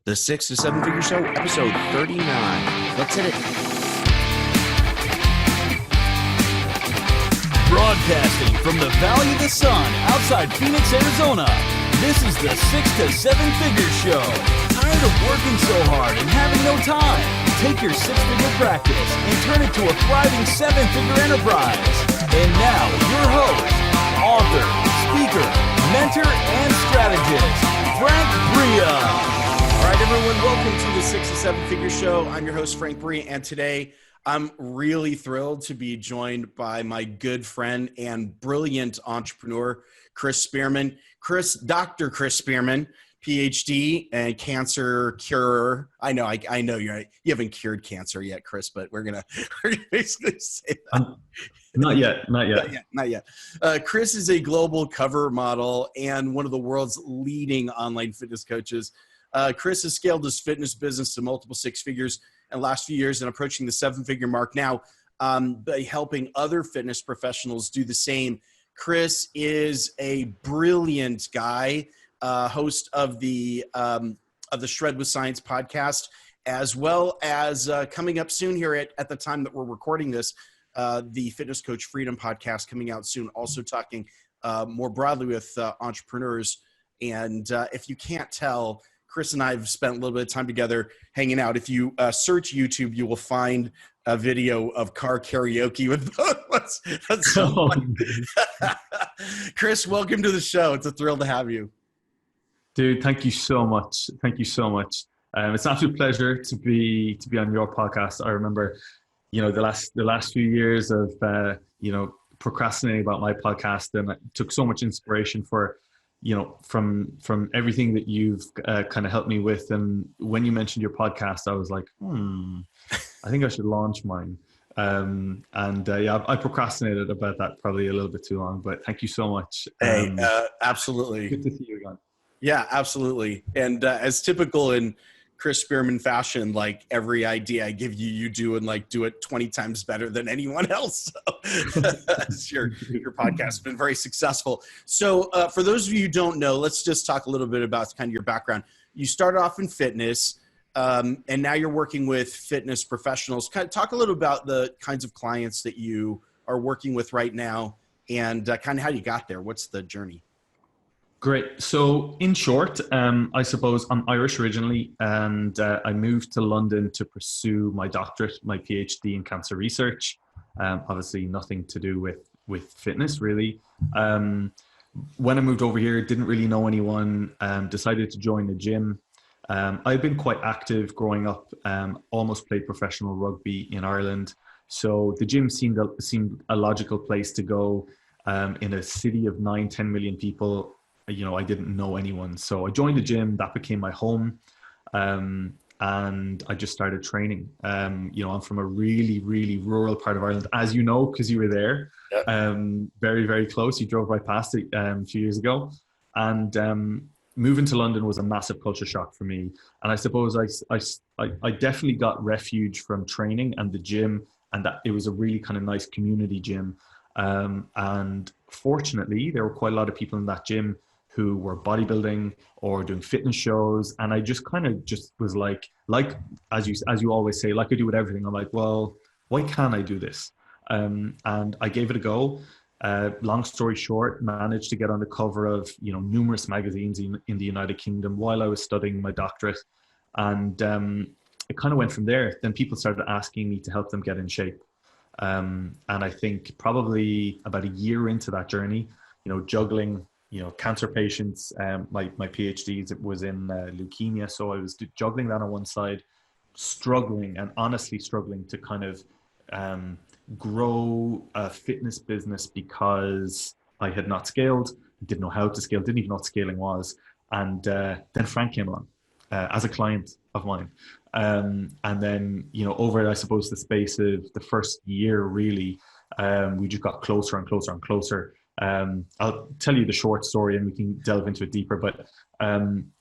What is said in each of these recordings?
The 6 to 7 Figure Show, episode 39. Let's hit it. Broadcasting from the Valley of the Sun outside Phoenix, Arizona. This is the 6 to 7 Figure Show. Tired of working so hard and having no time? Take your six-figure practice and turn it to a thriving seven-figure enterprise. And now, your host, author, speaker, mentor, and strategist, Frank Bria. All right, everyone, welcome to the 6 to 7 Figure Show. I'm your host, Frank Bria, and today I'm really thrilled to be joined by my good friend and brilliant entrepreneur, Chris Spearman. Dr. Chris Spearman, PhD and cancer curer. I know you haven't cured cancer yet, Chris, but we're gonna basically say that. Not yet. Chris is a global cover model and one of the world's leading online fitness coaches. Chris has scaled his fitness business to multiple six figures in the last few years and approaching the seven-figure mark now by helping other fitness professionals do the same. Chris is a brilliant guy, host of the Shred with Science podcast, as well as coming up soon here at the time that we're recording this, the Fitness Coach Freedom podcast coming out soon, also talking more broadly with entrepreneurs. And if you can't tell, Chris and I have spent a little bit of time together hanging out. If you search YouTube, you will find a video of car karaoke with both of us. That's so funny. Chris, welcome to the show. It's a thrill to have you. Dude, thank you so much. It's an absolute pleasure to be on your podcast. I remember, the last few years of procrastinating about my podcast, and I took so much inspiration from everything that you've kind of helped me with. And when you mentioned your podcast, I was like, I think I should launch mine. I procrastinated about that probably a little bit too long, but thank you so much. Absolutely. Good to see you again. Yeah, absolutely. And as typical in Chris Spearman fashion, like every idea I give you, you do and do it 20 times better than anyone else. So your podcast has been very successful. So for those of you who don't know, let's just talk a little bit about kind of your background. You started off in fitness, and now you're working with fitness professionals. Kind of talk a little about the kinds of clients that you are working with right now and kind of how you got there. What's the journey? Great. So in short, I suppose I'm Irish originally, and I moved to London to pursue my doctorate, my PhD in cancer research. Obviously nothing to do with fitness really. When I moved over here, didn't really know anyone, decided to join the gym. I've been quite active growing up, almost played professional rugby in Ireland. So the gym seemed a logical place to go in a city of 9-10 million people. I didn't know anyone. So I joined the gym. That became my home. And I just started training. I'm from a really, really rural part of Ireland, as you know, because you were there. Yep. Very, very close. You drove right past it a few years ago. And moving to London was a massive culture shock for me. And I suppose I definitely got refuge from training and the gym, and that it was a really kind of nice community gym. And fortunately, there were quite a lot of people in that gym who were bodybuilding or doing fitness shows. And I just kind of was like, as you always say, like I do with everything, I'm like, well, why can't I do this? And I gave it a go. Long story short, managed to get on the cover of, numerous magazines in the United Kingdom while I was studying my doctorate. And it kind of went from there. Then people started asking me to help them get in shape. And I think probably about a year into that journey, juggling, cancer patients, my PhD was in leukemia. So I was juggling that on one side, honestly struggling to kind of grow a fitness business because I had not scaled, didn't know how to scale, didn't even know what scaling was. And then Frank came along as a client of mine. And then, over, I suppose, the space of the first year, really, we just got closer and closer and closer. I'll tell you the short story and we can delve into it deeper, but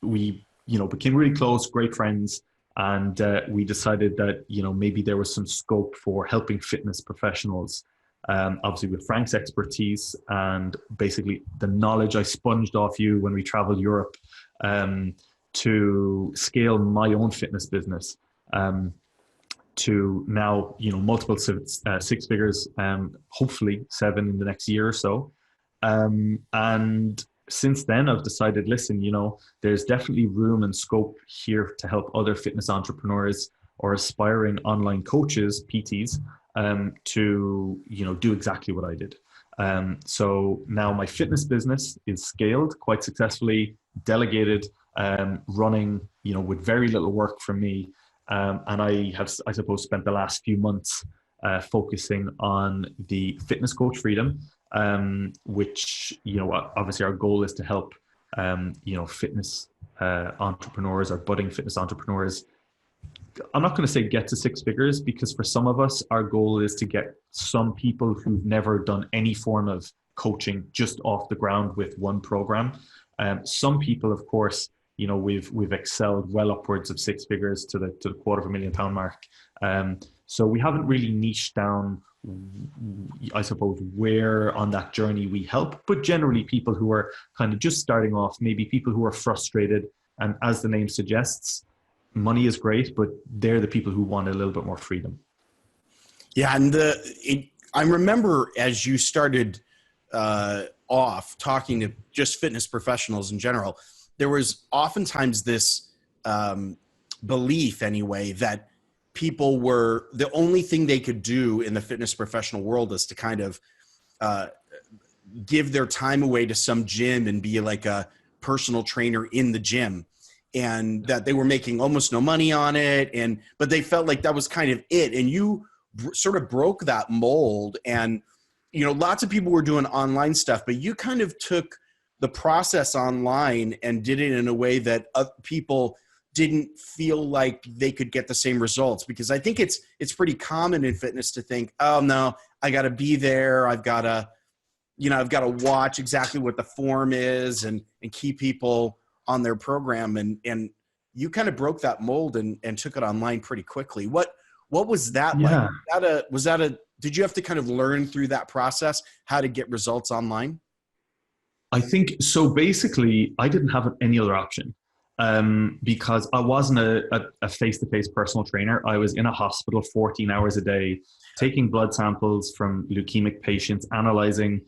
we, became really close, great friends. And we decided that, maybe there was some scope for helping fitness professionals, obviously with Frank's expertise and basically the knowledge I sponged off you when we traveled Europe. to scale my own fitness business to now, multiple six figures, hopefully 7 in the next year or so. And since then, I've decided, listen, there's definitely room and scope here to help other fitness entrepreneurs or aspiring online coaches, PTs, to, do exactly what I did. So now my fitness business is scaled quite successfully, delegated, running, with very little work from me. And I have, I suppose, spent the last few months focusing on the fitness coach freedom, which, obviously our goal is to help, fitness entrepreneurs or budding fitness entrepreneurs. I'm not going to say get to 6 figures, because for some of us, our goal is to get some people who've never done any form of coaching just off the ground with one program. Some people, of course, we've excelled well upwards of 6 figures to the £250,000 mark. So we haven't really niched down, I suppose, where on that journey we help, but generally people who are kind of just starting off, maybe people who are frustrated. And as the name suggests, money is great, but they're the people who want a little bit more freedom. Yeah. And I remember as you started off talking to just fitness professionals in general, there was oftentimes this belief anyway that people were, the only thing they could do in the fitness professional world is to kind of give their time away to some gym and be like a personal trainer in the gym, and that they were making almost no money on it. But they felt like that was kind of it. And you sort of broke that mold, and, lots of people were doing online stuff, but you kind of took the process online and did it in a way that people didn't feel like they could get the same results. Because I think it's pretty common in fitness to think, oh no, I got to be there. I've got to watch exactly what the form is and keep people on their program. And you kind of broke that mold and took it online pretty quickly. What was that like? Did you have to kind of learn through that process how to get results online? I think so. Basically, I didn't have any other option because I wasn't a face-to-face personal trainer. I was in a hospital 14 hours a day, taking blood samples from leukemic patients, analyzing,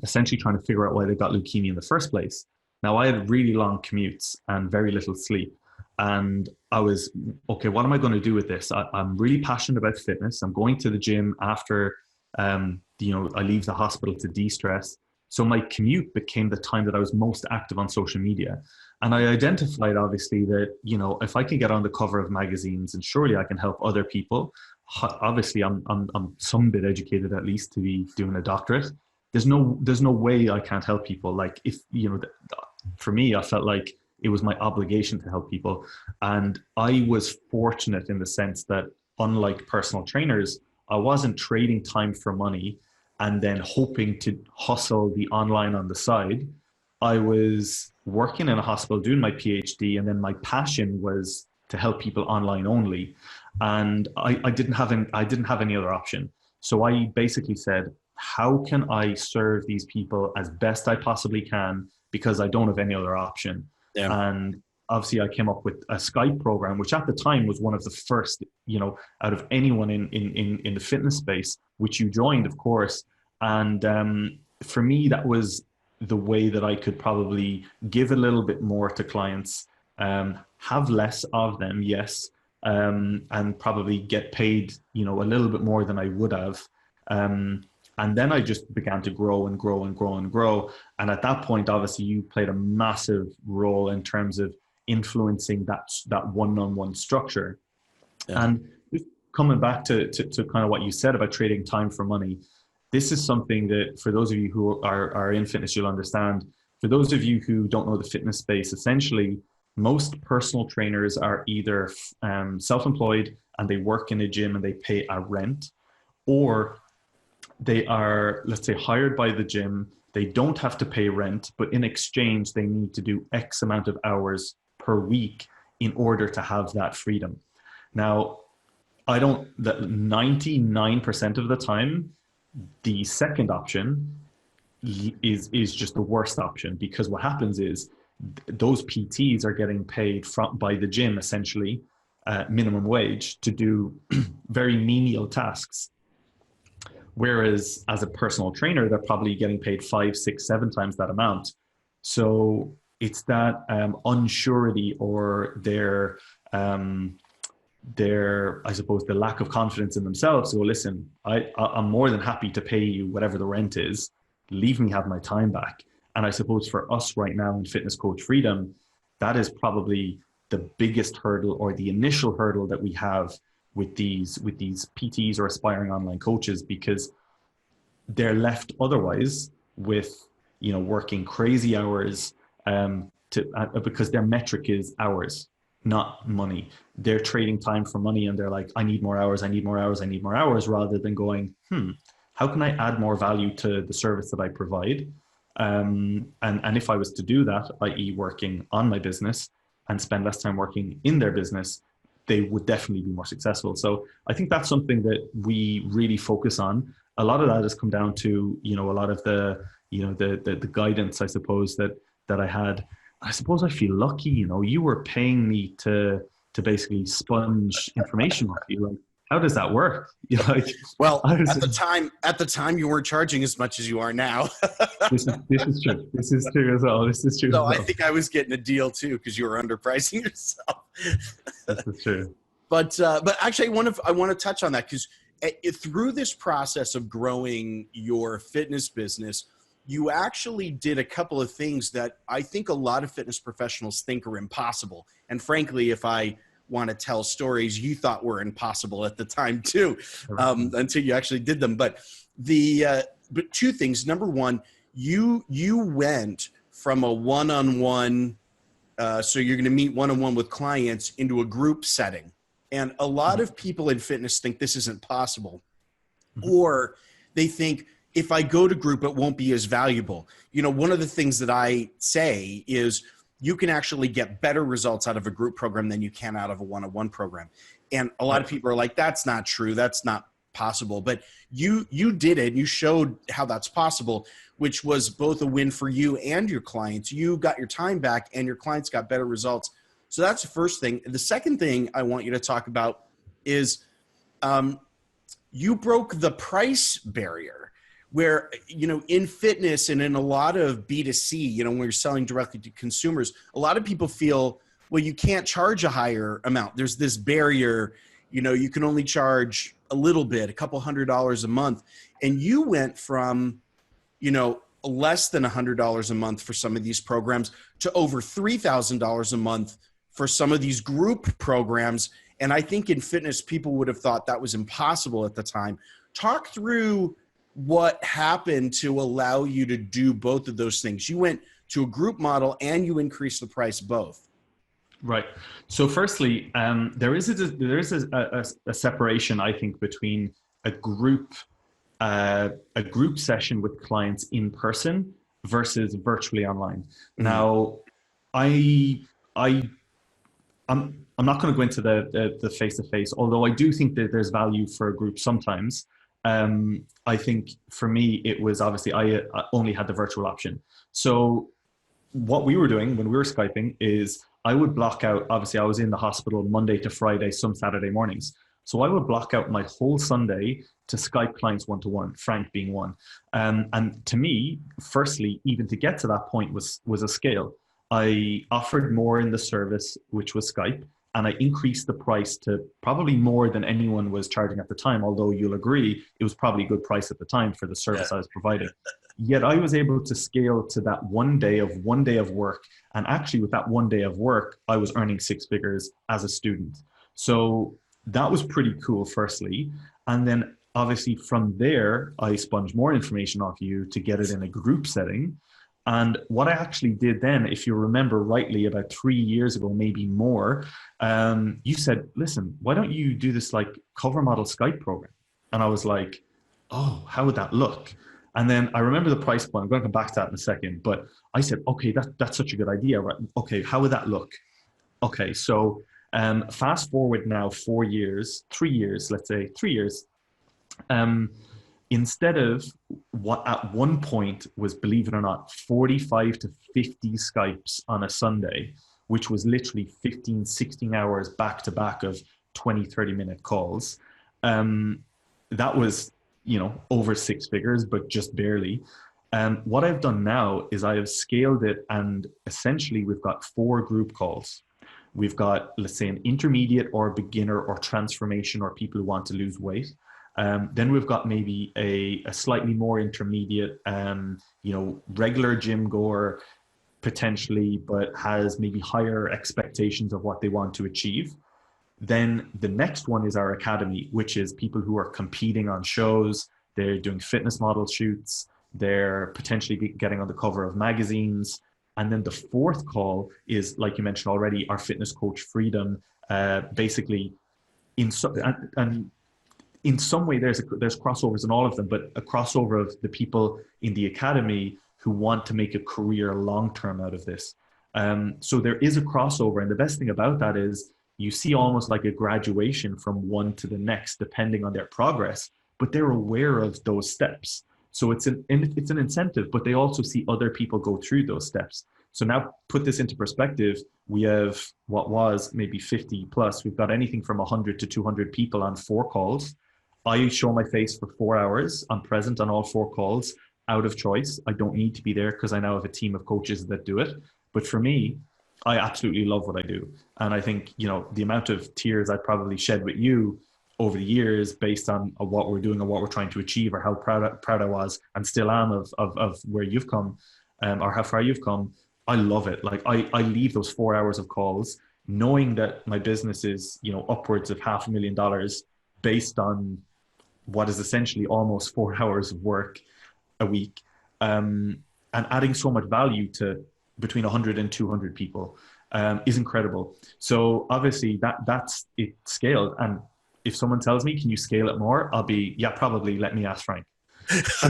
essentially trying to figure out why they got leukemia in the first place. Now, I had really long commutes and very little sleep. And I was, okay, what am I going to do with this? I'm really passionate about fitness. I'm going to the gym after, I leave the hospital to de-stress. So my commute became the time that I was most active on social media. And I identified, obviously, that, if I can get on the cover of magazines, and surely I can help other people. Obviously, I'm some bit educated, at least, to be doing a doctorate. There's no way I can't help people. Like, if, for me, I felt like it was my obligation to help people. And I was fortunate in the sense that, unlike personal trainers, I wasn't trading time for money and then hoping to hustle the online on the side. I was working in a hospital doing my PhD, and then my passion was to help people online only. And I didn't have any other option. So I basically said, how can I serve these people as best I possibly can, because I don't have any other option. Yeah. And obviously I came up with a Skype program, which at the time was one of the first, out of anyone in the fitness space, which you joined, of course. And for me, that was the way that I could probably give a little bit more to clients, have less of them, yes, and probably get paid, a little bit more than I would have. And then I just began to grow and grow and grow and grow. And at that point, obviously, you played a massive role in terms of influencing that one-on-one structure. Yeah. And just coming back to kind of what you said about trading time for money, this is something that, for those of you who are in fitness, you'll understand. For those of you who don't know the fitness space, essentially, most personal trainers are either self-employed and they work in a gym and they pay a rent, or they are, let's say, hired by the gym. They don't have to pay rent, but in exchange, they need to do X amount of hours per week in order to have that freedom. Now, 99% of the time, the second option is just the worst option, because what happens is those PTs are getting paid by the gym essentially minimum wage to do very menial tasks. Whereas as a personal trainer, they're probably getting paid 5, 6, 7 times that amount. So it's that unsurety or their, I suppose, the lack of confidence in themselves. So listen, I'm more than happy to pay you whatever the rent is. Leave me have my time back. And I suppose for us right now in Fitness Coach Freedom, that is probably the biggest hurdle or the initial hurdle that we have with these PTs or aspiring online coaches, because they're left otherwise with, working crazy hours because their metric is hours, not money. They're trading time for money, and they're like, I need more hours, I need more hours, I need more hours, rather than going, how can I add more value to the service that I provide? And if I was to do that, i.e. working on my business and spend less time working in their business, they would definitely be more successful. So I think that's something that we really focus on. A lot of that has come down to, a lot of the guidance, I suppose, that I had. I suppose I feel lucky, you were paying me to basically sponge information off you. Like, how does that work? Well, at the time you weren't charging as much as you are now. This is true. This is true as well. So I think I was getting a deal too, because you were underpricing yourself. This is true. But actually, I want to touch on that, because through this process of growing your fitness business, you actually did a couple of things that I think a lot of fitness professionals think are impossible. And frankly, if I want to tell stories you thought were impossible at the time too, until you actually did them. But but 2 things. Number one, you went from a one-on-one, so you're going to meet one-on-one with clients, into a group setting. And a lot of people in fitness think this isn't possible, or they think, if I go to group, it won't be as valuable. One of the things that I say is you can actually get better results out of a group program than you can out of a one-on-one program. And a lot of people are like, that's not true. That's not possible. But you did it. And you showed how that's possible, which was both a win for you and your clients. You got your time back and your clients got better results. So that's the first thing. The second thing I want you to talk about is you broke the price barrier, where, in fitness and in a lot of B2C, when you're selling directly to consumers, a lot of people feel, well, you can't charge a higher amount. There's this barrier, you can only charge a little bit, a couple $100 a month. And you went from, less than $100 a month for some of these programs to over $3,000 a month for some of these group programs. And I think in fitness, people would have thought that was impossible at the time. Talk through what happened to allow you to do both of those things. You went to a group model and you increased the price both. Right. So firstly, there is a separation, I think, between a group session with clients in person versus virtually online. Now, I'm not going to go into the face-to-face, although I do think that there's value for a group sometimes. I think for me, it was obviously I only had the virtual option. So what we were doing when we were Skyping is I would block out, obviously I was in the hospital Monday to Friday, some Saturday mornings. So I would block out my whole Sunday to Skype clients one-to-one, Frank being one. And to me, firstly, even to get to that point was a scale. I offered more in the service, which was Skype. And I increased the price to probably more than anyone was charging at the time, although you'll agree it was probably a good price at the time for the service I was providing. Yet I was able to scale to that one day of work. And actually with that one day of work, I was earning 6 figures as a student. So that was pretty cool, firstly. And then obviously from there, I sponged more information off you to get it in a group setting. And what I actually did then, if you remember rightly, about 3 years ago, maybe more, you said, listen, why don't you do this like cover model Skype program? And I was like, oh, how would that look? And then I remember the price point. I'm going to come back to that in a second. But I said, okay, that's such a good idea. Right? Okay, how would that look? Okay, so fast forward now 3 years, let's say 3 years. instead of what at one point was, believe it or not, 45 to 50 Skypes on a Sunday, which was literally 15, 16 hours back to back of 20, 30-minute calls. That was, over six figures, but just barely. What I've done now is I have scaled it, and essentially we've got 4 group calls. We've got, let's say, an intermediate or beginner or transformation or people who want to lose weight. Then we've got maybe a slightly more intermediate, regular gym goer potentially, but has maybe higher expectations of what they want to achieve. Then the next one is our academy, which is people who are competing on shows. They're doing fitness model shoots. They're potentially getting on the cover of magazines. And then the 4th call is, like you mentioned already, our fitness coach freedom. Basically, in some way, there's crossovers in all of them, but a crossover of the people in the academy who want to make a career long-term out of this. So there is a crossover. And the best thing about that is you see almost like a graduation from one to the next, depending on their progress, but they're aware of those steps. So it's an incentive, but they also see other people go through those steps. So now put this into perspective, we have what was maybe 50 plus. We've got anything from 100 to 200 people on 4 calls. I show my face for 4 hours. I'm present on all 4 calls out of choice. I don't need to be there because I now have a team of coaches that do it. But for me, I absolutely love what I do. And I think, the amount of tears I probably shed with you over the years based on what we're doing and what we're trying to achieve, or how proud I was and still am of where you've come, or how far you've come. I love it. Like I leave those 4 hours of calls knowing that my business is, upwards of $500,000 based on what is essentially almost 4 hours of work a week, and adding so much value to between 100 and 200 people is incredible. So obviously that's it scaled. And if someone tells me, can you scale it more? I'll be, yeah, probably, let me ask Frank. So,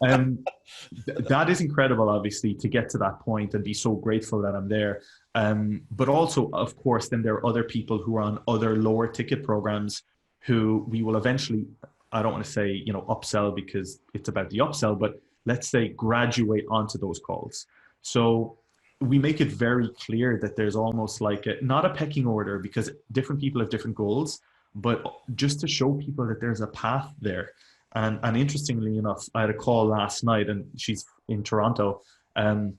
that is incredible, obviously, to get to that point and be so grateful that I'm there. But also, of course, then there are other people who are on other lower ticket programs who we will eventually, I don't want to say, upsell because it's about the upsell, but let's say graduate onto those calls. So we make it very clear that there's almost like not a pecking order, because different people have different goals, but just to show people that there's a path there. And interestingly enough, I had a call last night, and she's in Toronto at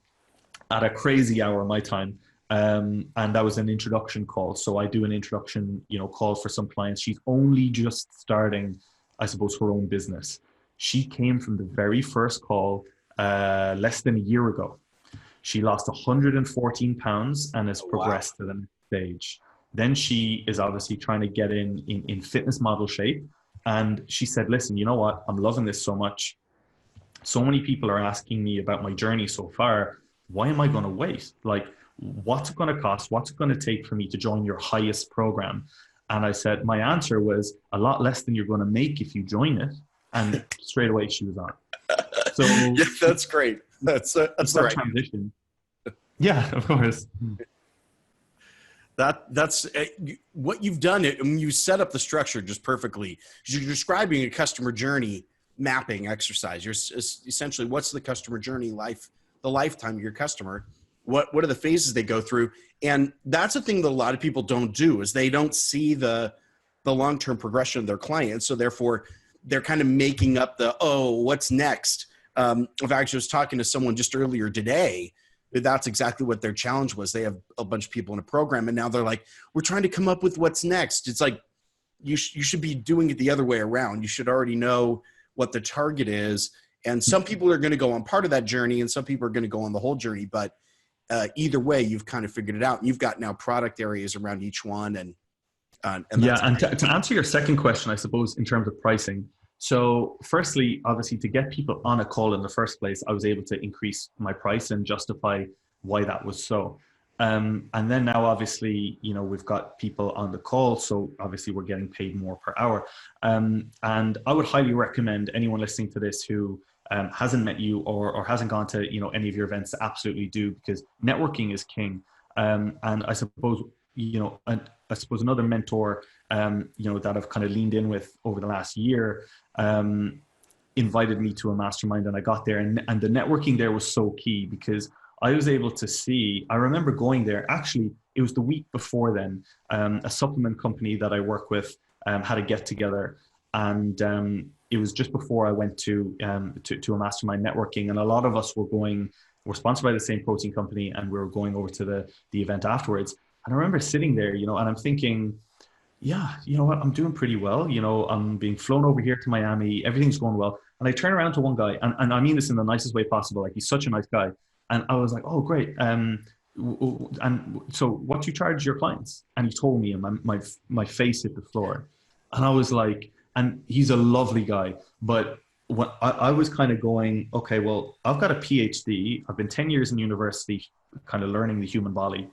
a crazy hour my time. And that was an introduction call. So I do an introduction, call for some clients. She's only just starting, I suppose, her own business. She came from the very first call less than a year ago. She lost 114 pounds and has progressed to the next stage. Then she is obviously trying to get in fitness model shape. And she said, listen, you know what? I'm loving this so much. So many people are asking me about my journey so far. Why am I going to wait? Like, what's it going to cost? What's it going to take for me to join your highest program? And I said, my answer was a lot less than you're going to make if you join it. And straight away she was on. So yeah, that's great. That's the right transition. Yeah, of course. That's what you've done. You set up the structure just perfectly. You're describing a customer journey mapping exercise. You're essentially, what's the customer journey the lifetime of your customer? What are the phases they go through? And that's a thing that a lot of people don't do, is they don't see the long-term progression of their clients. So therefore they're kind of making up what's next. I actually was talking to someone just earlier today. That's exactly what their challenge was. They have a bunch of people in a program, and now they're like, we're trying to come up with what's next. It's like, you should be doing it the other way around. You should already know what the target is. And some people are going to go on part of that journey, and some people are going to go on the whole journey. But either way, you've kind of figured it out. And you've got now product areas around each one. And to answer your second question, I suppose, in terms of pricing. So firstly, obviously, to get people on a call in the first place, I was able to increase my price and justify why that was so. And then now, obviously, we've got people on the call. So obviously we're getting paid more per hour. And I would highly recommend anyone listening to this who hasn't met you or hasn't gone to, any of your events to absolutely do, because networking is king. And I suppose, another mentor, that I've kind of leaned in with over the last year, invited me to a mastermind, and I got there, and the networking there was so key because I was able to see, I remember going there, actually, it was the week before then, a supplement company that I work with had a get together, and it was just before I went to a mastermind networking, and a lot of us were sponsored by the same protein company, and we were going over to the event afterwards. And I remember sitting there, and I'm thinking, yeah, you know what, I'm doing pretty well. I'm being flown over here to Miami. Everything's going well. And I turn around to one guy, and I mean this in the nicest way possible. Like, he's such a nice guy. And I was like, oh, great. And so what do you charge your clients? And he told me, and my face hit the floor. And I was like, and he's a lovely guy. But what I was kind of going, okay, well, I've got a PhD. I've been 10 years in university, kind of learning the human body.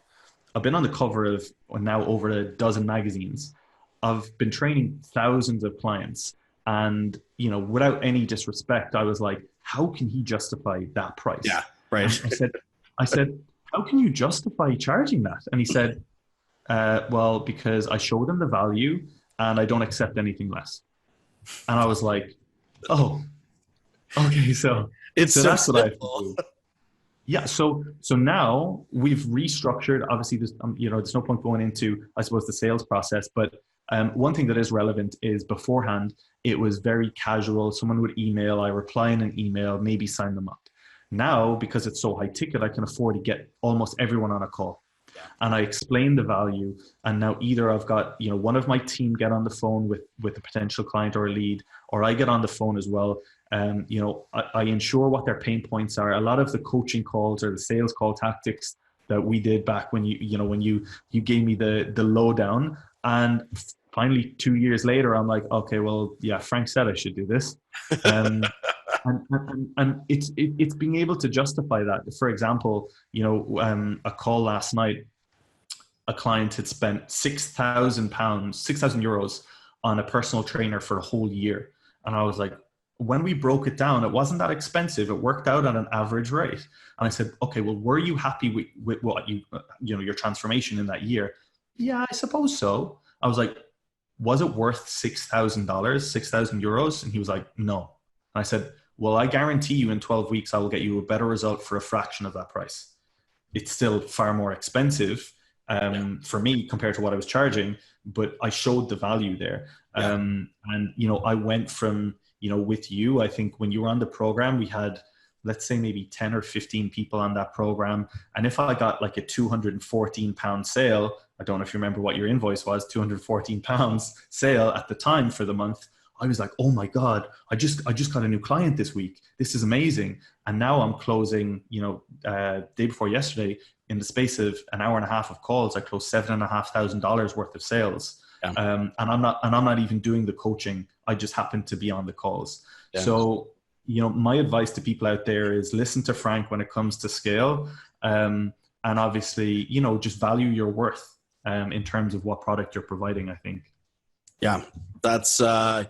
I've been on the cover of now over a dozen magazines. I've been training thousands of clients. And, without any disrespect, I was like, how can he justify that price? Yeah, right. I said, how can you justify charging that? And he said, well, because I showed him the value and I don't accept anything less. And I was like, oh, okay. So that's what I do. Yeah. So now we've restructured. Obviously, there's no point going into, I suppose, the sales process. But one thing that is relevant is beforehand, it was very casual. Someone would email, I reply in an email, maybe sign them up. Now, because it's so high ticket, I can afford to get almost everyone on a call. Yeah. And I explain the value. And now either I've got, one of my team get on the phone with a potential client or a lead, or I get on the phone as well. I ensure what their pain points are. A lot of the coaching calls or the sales call tactics that we did back when you gave me the lowdown, and finally 2 years later, I'm like, okay, well, yeah, Frank said I should do this. And it's being able to justify that. For example, a call last night, a client had spent €6,000 on a personal trainer for a whole year. And I was like, when we broke it down, it wasn't that expensive. It worked out at an average rate. And I said, okay, well, were you happy with what your transformation in that year? Yeah, I suppose so. I was like, was it worth €6,000, €6,000? And he was like, no. And I said, well, I guarantee you in 12 weeks, I will get you a better result for a fraction of that price. It's still far more expensive for me compared to what I was charging, but I showed the value there. Yeah. And, I went from, with you, I think when you were on the program, we had, let's say maybe 10 or 15 people on that program. And if I got like a £214 sale, I don't know if you remember what your invoice was, £214 sale at the time for the month, I was like, oh my God, I just got a new client this week. This is amazing. And now I'm closing, day before yesterday, in the space of an hour and a half of calls, I closed $7,500 worth of sales. Yeah. And I'm not even doing the coaching. I just happen to be on the calls. Yeah. So, my advice to people out there is listen to Frank when it comes to scale. And obviously, just value your worth in terms of what product you're providing, I think. Yeah, that's, I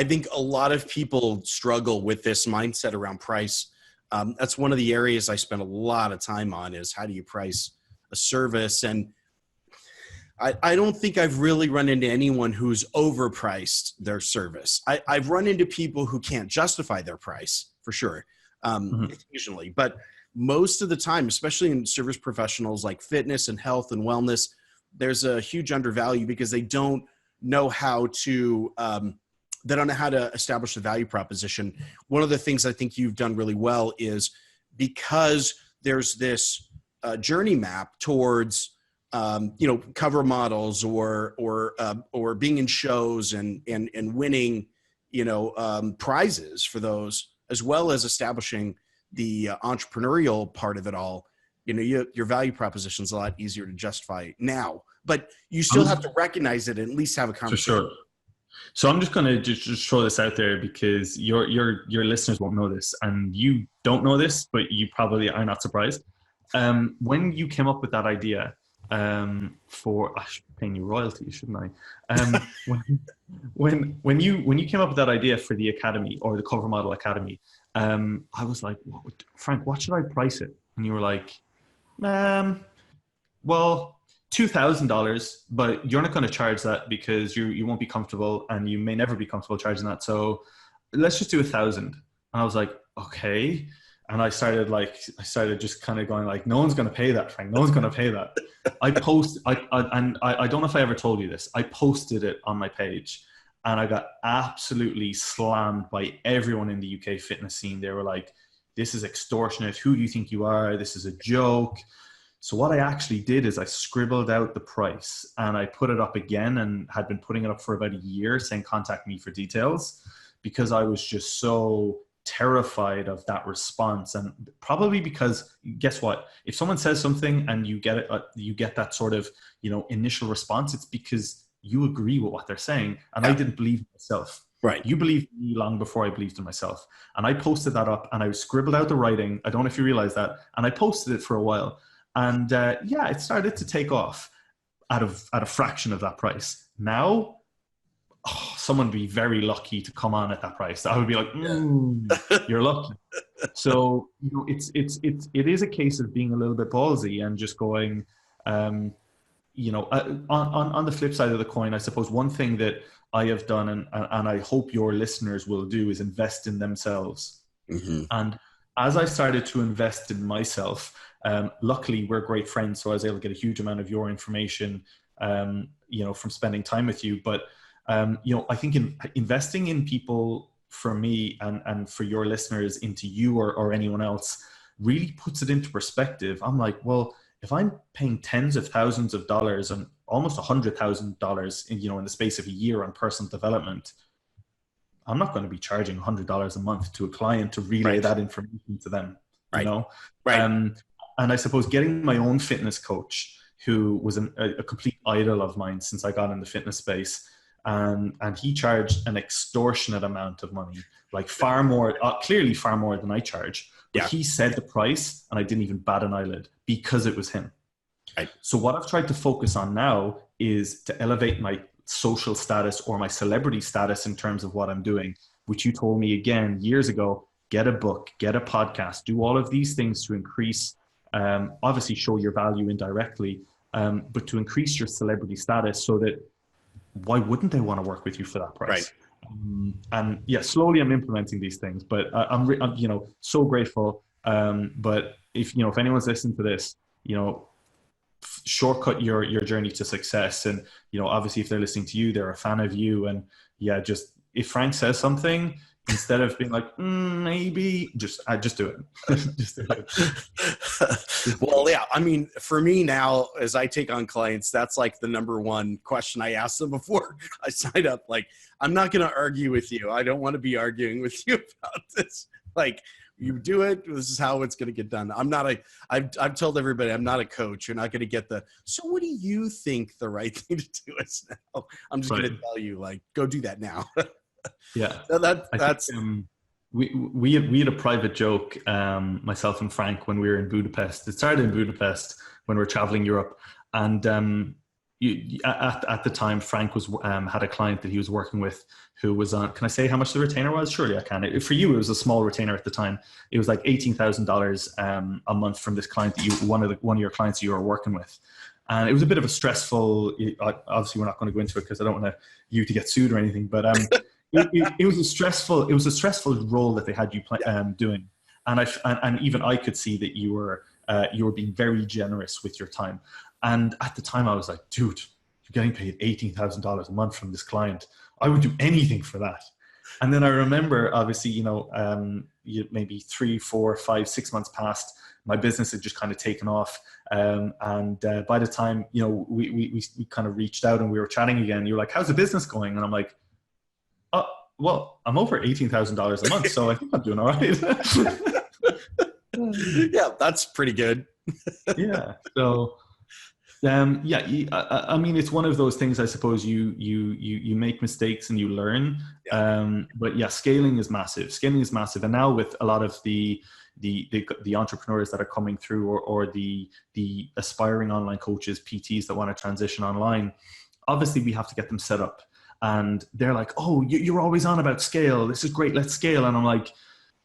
think a lot of people struggle with this mindset around price. That's one of the areas I spend a lot of time on, is how do you price a service? And I don't think I've really run into anyone who's overpriced their service. I've run into people who can't justify their price, for sure, occasionally. But most of the time, especially in service professionals like fitness and health and wellness, there's a huge undervalue because they don't know how to establish the value proposition. One of the things I think you've done really well is, because there's this journey map towards cover models or being in shows and winning prizes for those, as well as establishing the entrepreneurial part of it all. Your value proposition is a lot easier to justify now, but you still have to recognize it and at least have a conversation. For sure. So I'm just going to just throw this out there, because your listeners won't know this, and you don't know this, but you probably are not surprised. When you came up with that idea I should be paying you royalties, shouldn't I? When you came up with that idea for the academy, or the Cover Model Academy, I was like, Frank, what should I price it? And you were like, well, $2,000, but you're not going to charge that because you won't be comfortable, and you may never be comfortable charging that. So let's just do 1,000. And I was like, okay. And I started just kind of going like, no one's going to pay that, Frank. No one's going to pay that. I don't know if I ever told you this. I posted it on my page and I got absolutely slammed by everyone in the UK fitness scene. They were like, this is extortionate. Who do you think you are? This is a joke. So what I actually did is I scribbled out the price and I put it up again, and had been putting it up for about a year saying, contact me for details, because I was just so terrified of that response. And probably because, guess what, if someone says something and you get it, you get that sort of, initial response, it's because you agree with what they're saying. And I didn't believe in myself. Right. You believed in me long before I believed in myself. And I posted that up and I scribbled out the writing. I don't know if you realize that. And I posted it for a while. And it started to take off at a fraction of that price. Now, someone would be very lucky to come on at that price. I would be like, you're lucky. So it is a case of being a little bit ballsy and just going, on the flip side of the coin, I suppose one thing that I have done and I hope your listeners will do is invest in themselves. Mm-hmm. And as I started to invest in myself, luckily we're great friends, so I was able to get a huge amount of your information, from spending time with you. But I think investing in people, for me and for your listeners, into you or anyone else, really puts it into perspective. I'm like, well, if I'm paying tens of thousands of dollars and almost $100,000 in the space of a year on personal development, I'm not going to be charging $100 a month to a client to relay that information to them. Right. Right. And I suppose getting my own fitness coach, who was a complete idol of mine since I got in the fitness space, and he charged an extortionate amount of money, like far more, clearly far more than I charge. But he said the price and I didn't even bat an eyelid because it was him. Right. So what I've tried to focus on now is to elevate my social status or my celebrity status in terms of what I'm doing, which you told me again years ago, get a book, get a podcast, do all of these things to increase, obviously show your value indirectly, but to increase your celebrity status, so that why wouldn't they want to work with you for that price? Right. Slowly I'm implementing these things, but I'm so grateful. But if anyone's listening to this, shortcut your journey to success. And, obviously if they're listening to you, they're a fan of you. And just, if Frank says something, instead of being like, maybe, just do it. Just do it. Well, yeah. I mean, for me now, as I take on clients, that's like the number one question I ask them before I sign up. Like, I'm not going to argue with you. I don't want to be arguing with you about this. Like, you do it. This is how it's going to get done. I've told everybody I'm not a coach. You're not going to get so what do you think the right thing to do is now? I'm just going to tell you, like, go do that now. Yeah. So that's we had a private joke, myself and Frank, when we were in Budapest. It started in Budapest when we were traveling Europe, and at the time Frank was had a client that he was working with who was on. Can I say how much the retainer was? Surely I can. For you, it was a small retainer at the time. It was like $18,000 a month from this client that one of your clients you were working with. And it was a bit of a stressful. Obviously, we're not going to go into it because I don't want you to get sued or anything. But it was a stressful role that they had you doing, and even I could see that you were being very generous with your time. And at the time, I was like, dude, you're getting paid $18,000 a month from this client. I would do anything for that. And then I remember, obviously, maybe 3, 4, 5, 6 months passed. My business had just kind of taken off. And by the time, we kind of reached out and we were chatting again, you were like, how's the business going? And I'm like, oh, well, I'm over $18,000 a month, so I think I'm doing all right. Yeah, that's pretty good. Yeah. So, I mean, it's one of those things, I suppose you make mistakes and you learn. Yeah. But yeah, scaling is massive. And now with a lot of the entrepreneurs that are coming through, or the aspiring online coaches, PTs that want to transition online, obviously we have to get them set up. And they're like, oh, you're always on about scale. This is great. Let's scale. And I'm like,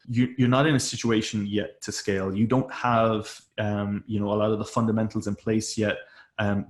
you're not in a situation yet to scale. You don't have, a lot of the fundamentals in place yet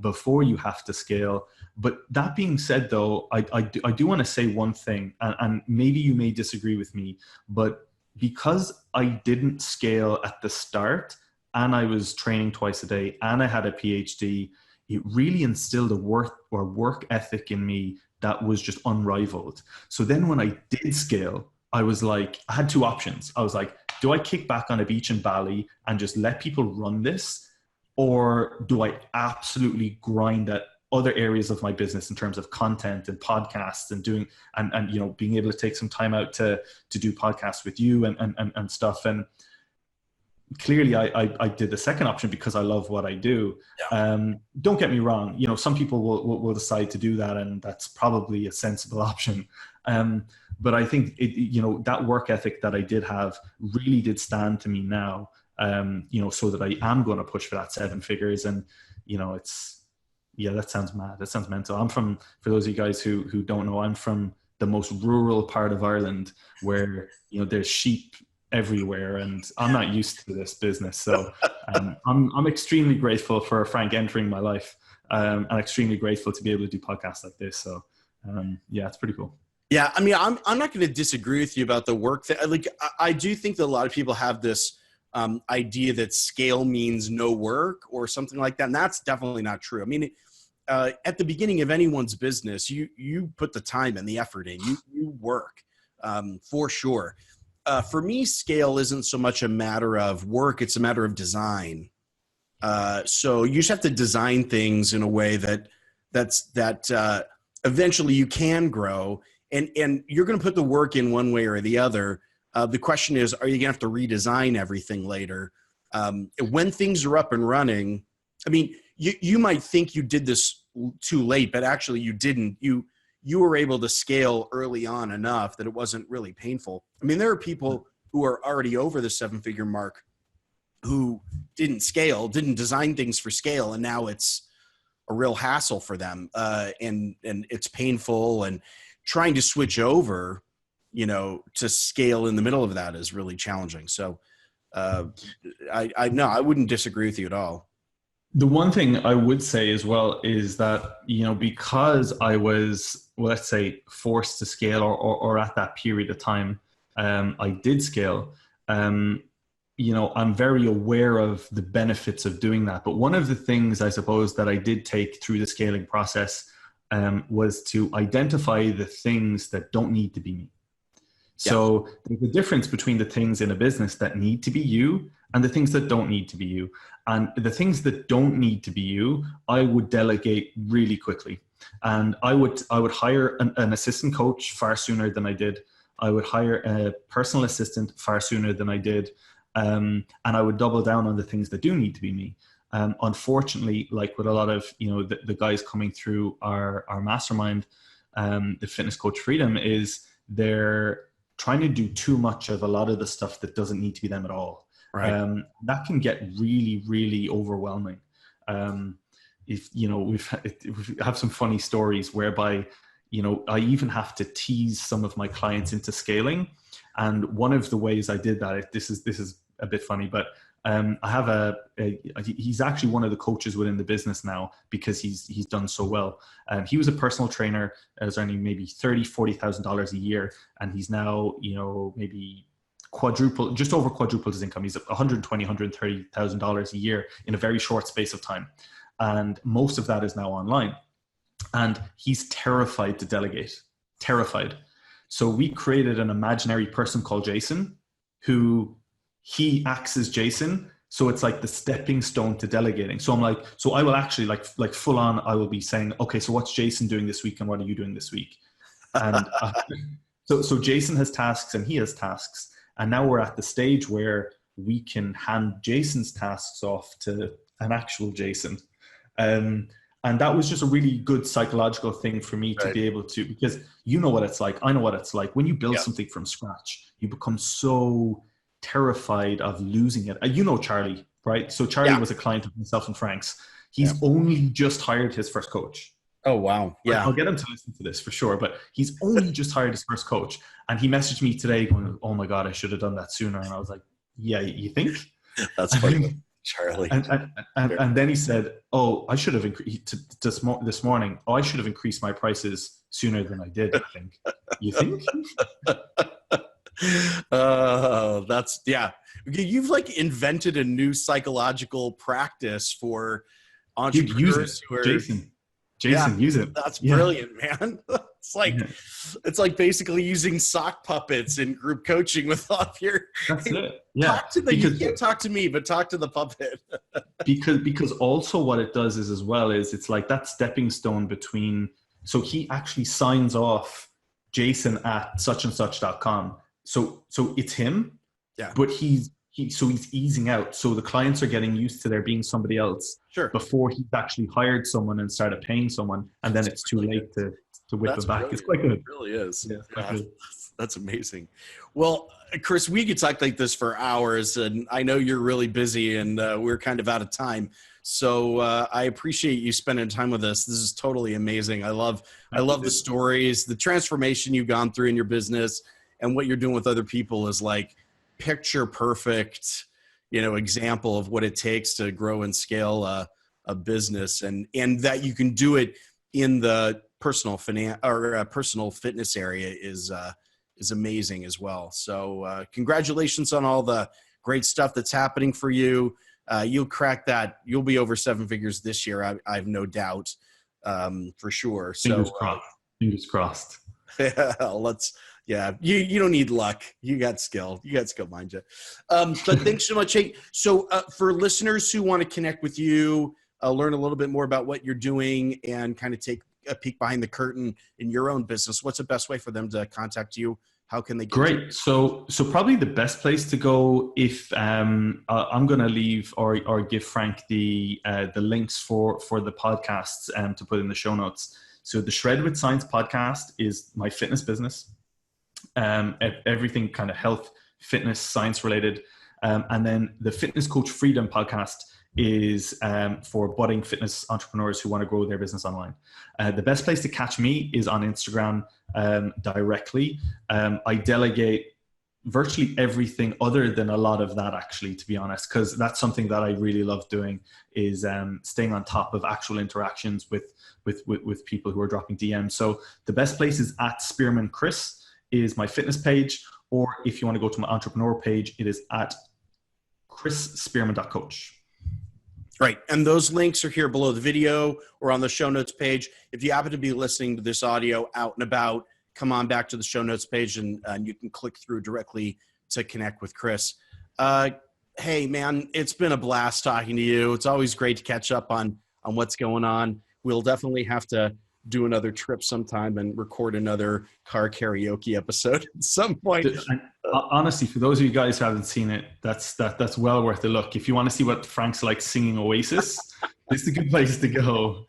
before you have to scale. But that being said, though, I do want to say one thing, and maybe you may disagree with me, but because I didn't scale at the start, and I was training twice a day, and I had a PhD, it really instilled a work ethic in me that was just unrivaled. So then when I did scale, I was like, I had two options. I was like, do I kick back on a beach in Bali and just let people run this? Or do I absolutely grind at other areas of my business in terms of content and podcasts and doing, and you know, being able to take some time out to do podcasts with you and stuff. And clearly I did the second option because I love what I do. Yeah. Don't get me wrong. You know, some people will decide to do that, and that's probably a sensible option. But I think you know, that work ethic that I did have really did stand to me now, you know, so that I am going to push for that 7 figures. And, you know, that sounds mad. That sounds mental. For those of you guys who don't know, I'm from the most rural part of Ireland where, you know, there's sheep everywhere, and I'm not used to this business. So I'm extremely grateful for Frank entering my life. I'm extremely grateful to be able to do podcasts like this. So yeah, it's pretty cool. Yeah, I mean, I'm not going to disagree with you about the work that, like, I do think that a lot of people have this idea that scale means no work or something like that, and that's definitely not true. I mean, at the beginning of anyone's business, you put the time and the effort in, you work for sure. For me, scale isn't so much a matter of work; it's a matter of design. So you just have to design things in a way that eventually you can grow. And you're going to put the work in one way or the other. The question is, are you going to have to redesign everything later? When things are up and running, I mean, you might think you did this too late, but actually you didn't. You were able to scale early on enough that it wasn't really painful. I mean, there are people who are already over the 7-figure mark who didn't scale, didn't design things for scale, and now it's a real hassle for them, and it's painful, and trying to switch over, you know, to scale in the middle of that is really challenging. So I wouldn't disagree with you at all. The one thing I would say as well is that, you know, because I was, let's say, forced to scale or at that period of time, I did scale, you know, I'm very aware of the benefits of doing that. But one of the things I suppose that I did take through the scaling process was to identify the things that don't need to be me. So there's a difference between the things in a business that need to be you and the things that don't need to be you. And the things that don't need to be you, I would delegate really quickly. And I would hire an assistant coach far sooner than I did. I would hire a personal assistant far sooner than I did. And I would double down on the things that do need to be me. Unfortunately, like with a lot of, you know, the guys coming through our mastermind, the Fitness Coach Freedom, is they're trying to do too much of a lot of the stuff that doesn't need to be them at all. Right. That can get really, really overwhelming. If, you know, we have some funny stories whereby, you know, I even have to tease some of my clients into scaling. And one of the ways I did that, this is a bit funny, but I have he's actually one of the coaches within the business now because he's done so well. He was a personal trainer, was earning maybe $30,000-$40,000 a year, and he's now, you know, maybe just over quadrupled his income. He's at $120,000-$130,000 a year in a very short space of time, and most of that is now online. And he's terrified to delegate, terrified. So we created an imaginary person called Jason, who he acts as Jason. So it's like the stepping stone to delegating. So I'm like, so I will actually like full on, I will be saying, okay, so what's Jason doing this week and what are you doing this week? And so Jason has tasks and he has tasks. And now we're at the stage where we can hand Jason's tasks off to an actual Jason. And that was just a really good psychological thing for me to be able to, because you know what it's like. I know what it's like. When you build something from scratch, you become so terrified of losing it. You know Charlie, right? So Charlie was a client of myself and Frank's. He's only just hired his first coach. Oh, wow. Yeah. I'll get him to listen to this for sure, but he's only just hired his first coach. And he messaged me today going, oh my God, I should have done that sooner. And I was like, yeah, you think? That's funny. Charlie. And then he said, "Oh, I should have increased this morning. Oh, I should have increased my prices sooner than I did. I think." You think? That's yeah. You've like invented a new psychological practice for entrepreneurs who are Jason, use it. That's brilliant, man. It's like basically using sock puppets in group coaching with all of your. That's it. Yeah. You can't talk to me, but talk to the puppet. because also what it does is it's like that stepping stone between. So he actually signs off Jason at suchandsuch.com. So it's him. Yeah. But he's easing out. So the clients are getting used to there being somebody else before he's actually hired someone and started paying someone, and then it's too late to whip it back. Brilliant. It's quite good. It really is. Yeah, that's amazing. Well, Chris, we could talk like this for hours, and I know you're really busy, and we're kind of out of time. So I appreciate you spending time with us. This is totally amazing. I love the stories, the transformation you've gone through in your business, and what you're doing with other people is like picture perfect, example of what it takes to grow and scale a business, and that you can do it in the personal fitness area is amazing as well. So congratulations on all the great stuff that's happening for you. You'll crack that. You'll be over 7 figures this year. I have no doubt, for sure. Fingers crossed. Fingers crossed. Yeah, you don't need luck. You got skill. Mind you. But thanks so much. Hey, so for listeners who want to connect with you, learn a little bit more about what you're doing, and kind of take a peek behind the curtain in your own business, what's the best way for them to contact you? How can they get Great. So probably the best place to go, if I'm going to leave or give Frank the links for the podcasts to put in the show notes. So the Shred with Science podcast is my fitness business. Everything kind of health, fitness, science related. And then the Fitness Coach Freedom podcast is for budding fitness entrepreneurs who want to grow their business online. The best place to catch me is on Instagram directly. I delegate virtually everything other than a lot of that, actually, to be honest, because that's something that I really love doing, is staying on top of actual interactions with people who are dropping DMs. So the best place is at Spearman Chris is my fitness page, or if you want to go to my entrepreneur page, it is at chrisspearman.coach. Right. And those links are here below the video or on the show notes page. If you happen to be listening to this audio out and about, come on back to the show notes page, and you can click through directly to connect with Chris. Hey, man, it's been a blast talking to you. It's always great to catch up on what's going on. We'll definitely have to do another trip sometime and record another car karaoke episode at some point. Honestly, for those of you guys who haven't seen it, that's well worth a look. If you want to see what Frank's like singing Oasis, this is a good place to go.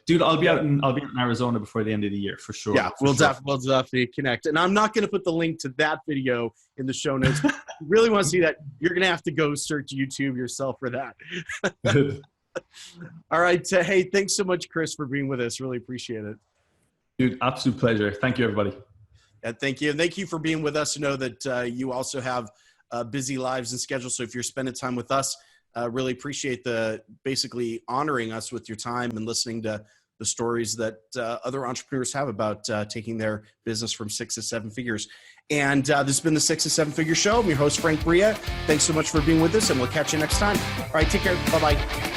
Dude, I'll be out in Arizona before the end of the year for sure. Yeah, we'll definitely connect. And I'm not going to put the link to that video in the show notes. If you really want to see that, you're going to have to go search YouTube yourself for that. All right. Hey, thanks so much, Chris, for being with us. Really appreciate it. Dude, absolute pleasure. Thank you, everybody. Yeah, thank you. And thank you for being with us. To know that you also have busy lives and schedules. So if you're spending time with us, really appreciate basically honoring us with your time and listening to the stories that other entrepreneurs have about taking their business from 6 to 7 figures. And this has been the 6 to 7 Figure Show. I'm your host, Frank Bria. Thanks so much for being with us, and we'll catch you next time. All right, take care. Bye-bye.